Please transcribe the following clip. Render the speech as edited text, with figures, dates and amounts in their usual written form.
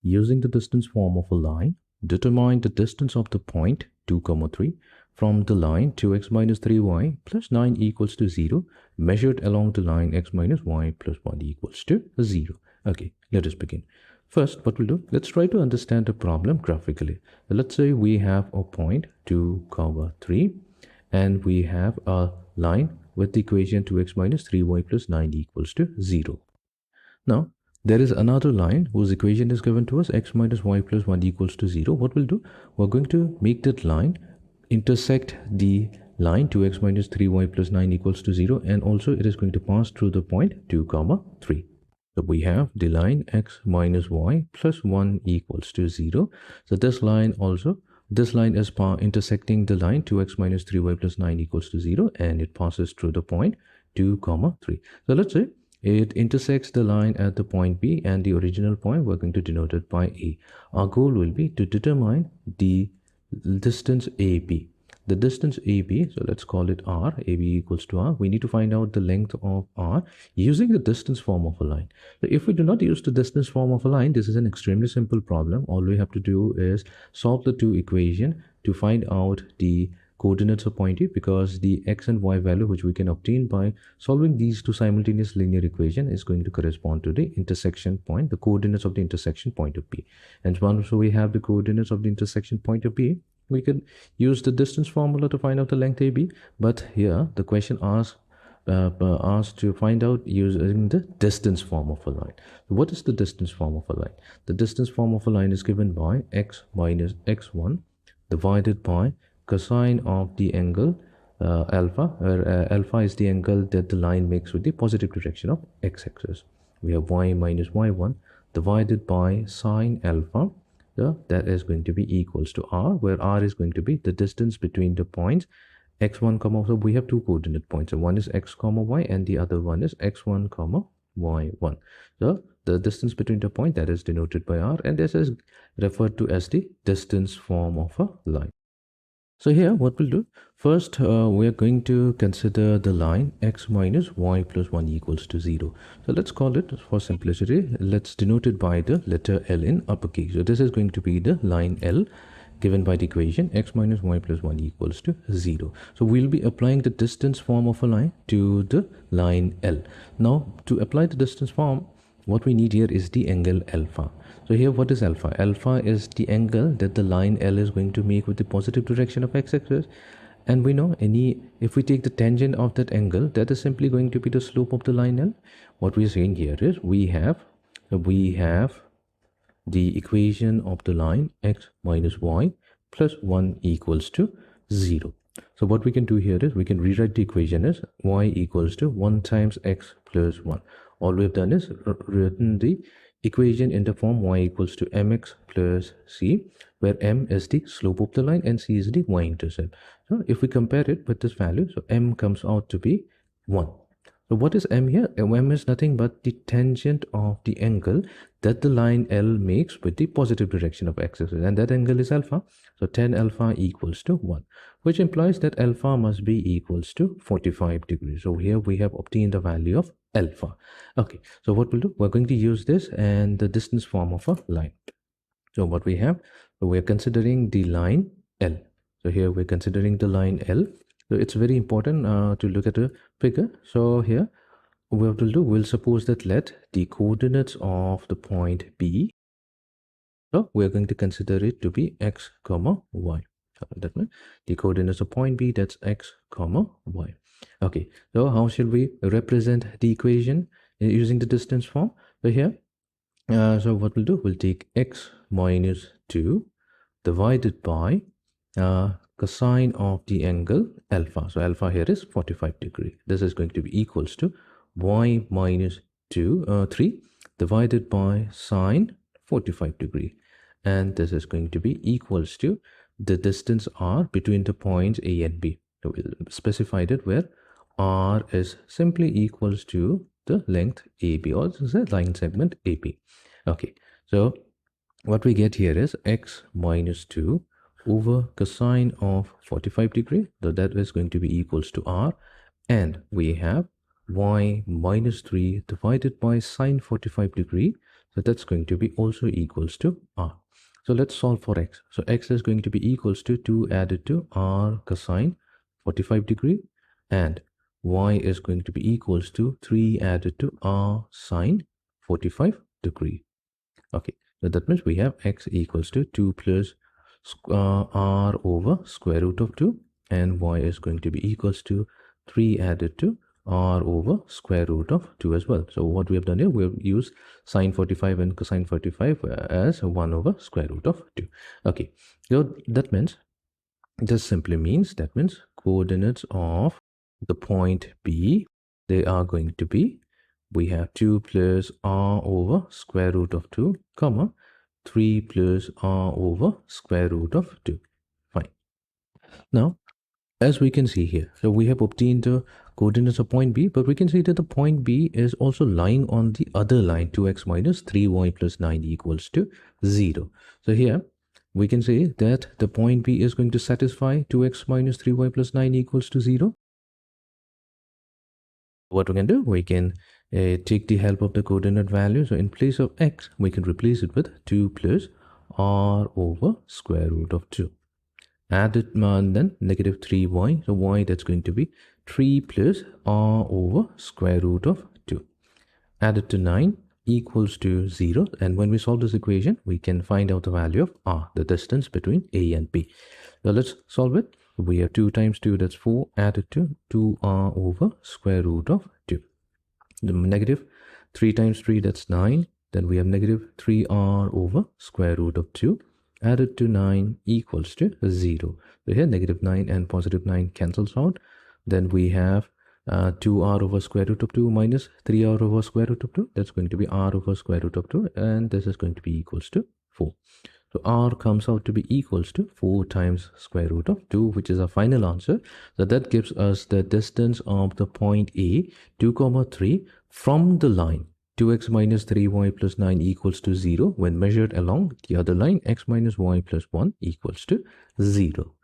Using the distance form of a line, determine the distance of the point 2, 3 from the line 2x minus 3y plus 9 equals to 0 measured along the line x minus y plus 1 equals to 0. Okay, let us begin. First, what we'll do, let's try to understand the problem graphically. Let's say we have a point 2, 3 and we have a line with the equation 2x minus 3y plus 9 equals to 0. Now, there is another line whose equation is given to us x minus y plus 1 equals to 0. What we'll do, we're going to make that line intersect the line 2x minus 3y plus 9 equals to 0, and also it is going to pass through the point 2, 3. So we have the line x minus y plus 1 equals to 0. So this line is intersecting the line 2x minus 3y plus 9 equals to 0, and it passes through the point 2, 3. So let's say it intersects the line at the point B, and the original point we're going to denote it by A. Our goal will be to determine the distance AB. The distance AB, so let's call it R, AB equals to R. We need to find out the length of R using the distance form of a line. So if we do not use the distance form of a line, this is an extremely simple problem. All we have to do is solve the two equations to find out the coordinates of point A, because the x and y value which we can obtain by solving these two simultaneous linear equations is going to correspond to the intersection point, the coordinates of the intersection point of B. And once we have the coordinates of the intersection point of B, we can use the distance formula to find out the length AB. But here the question asks to find out using the distance form of a line. What is the distance form of a line? The distance form of a line is given by x minus x1 divided by cosine of the angle alpha, where alpha is the angle that the line makes with the positive direction of x-axis. We have y minus y1 divided by sine alpha. So that is going to be equals to r, where r is going to be the distance between the points x1, so we have two coordinate points. So one is x, y, and the other one is x1, y1. So the distance between the point, that is denoted by r, and this is referred to as the distance form of a line. So here what we'll do, first we are going to consider the line x minus y plus 1 equals to 0. So let's call it, for simplicity, let's denote it by the letter L in uppercase. So this is going to be the line L given by the equation x minus y plus 1 equals to 0. So we'll be applying the distance form of a line to the line L. Now to apply the distance form, what we need here is the angle alpha. So here what is alpha? Alpha is the angle that the line L is going to make with the positive direction of x-axis. And we know if we take the tangent of that angle, that is simply going to be the slope of the line L. What we are saying here is we have the equation of the line x minus y plus 1 equals to 0. So what we can do here is we can rewrite the equation as y equals to 1 times x plus 1. All we have done is written the equation in the form y equals to mx plus c, where m is the slope of the line and c is the y-intercept. So if we compare it with this value, so m comes out to be 1. So what is m here? M is nothing but the tangent of the angle that the line L makes with the positive direction of x-axis, and that angle is alpha. So tan alpha equals to 1, which implies that alpha must be equals to 45 degrees. So here we have obtained the value of alpha. Okay, so what we'll do, we're going to use this and the distance form of a line. So what we have, we're considering the line L. So here we're considering the line L. So it's very important to look at a figure. So here what we'll do, we'll suppose that let the coordinates of the point B, so we're going to consider it to be x, y. That means the coordinates of point B, that's x, y. Okay, so how should we represent the equation using the distance form? So here, so what we'll do, we'll take x minus 2 divided by cosine of the angle alpha. So alpha here is 45 degree. This is going to be equals to y minus 3 divided by sine 45 degree. And this is going to be equals to the distance r between the points A and B. So we'll specify it where r is simply equals to the length AB, or this is a line segment AB. Okay, so what we get here is x minus 2 over cosine of 45 degree. So that is going to be equals to r, and we have y minus 3 divided by sine 45 degree. So that's going to be also equals to r. So let's solve for x. So x is going to be equals to 2 added to r cosine 45 degree, and y is going to be equals to 3 added to r sine 45 degree. Okay, so that means we have x equals to 2 plus r over square root of 2, and y is going to be equals to 3 added to r over square root of 2 as well. So what we have done here, we have used sine 45 and cosine 45 as 1 over square root of 2. Okay, so that means, this simply means, that means coordinates of the point B, they are going to be, we have 2 plus r over square root of 2, comma 3 plus r over square root of 2. Fine. Now, as we can see here, so we have obtained the coordinates of point B, but we can see that the point B is also lying on the other line, 2x minus 3y plus 9 equals to 0. So here, we can say that the point B is going to satisfy 2x minus 3y plus 9 equals to 0. What we can do, we can take the help of the coordinate value. So in place of x, we can replace it with 2 plus r over square root of 2. Add it and then negative 3y. So y, that's going to be 3 plus r over square root of 2. Add it to 9 equals to 0. And when we solve this equation, we can find out the value of r, the distance between A and B. Now let's solve it. We have 2 times 2, that's 4, added to 2r over square root of 2. The negative 3 times 3, that's 9. Then we have negative 3r over square root of 2, added to 9 equals to 0. So here negative 9 and positive 9 cancels out. Then we have 2r over square root of 2 minus 3r over square root of 2. That's going to be r over square root of 2, and this is going to be equals to 4. So r comes out to be equals to 4 times square root of 2, which is our final answer. So that gives us the distance of the point A, 2, 3, from the line 2x minus 3y plus 9 equals to 0 when measured along the other line x minus y plus 1 equals to 0.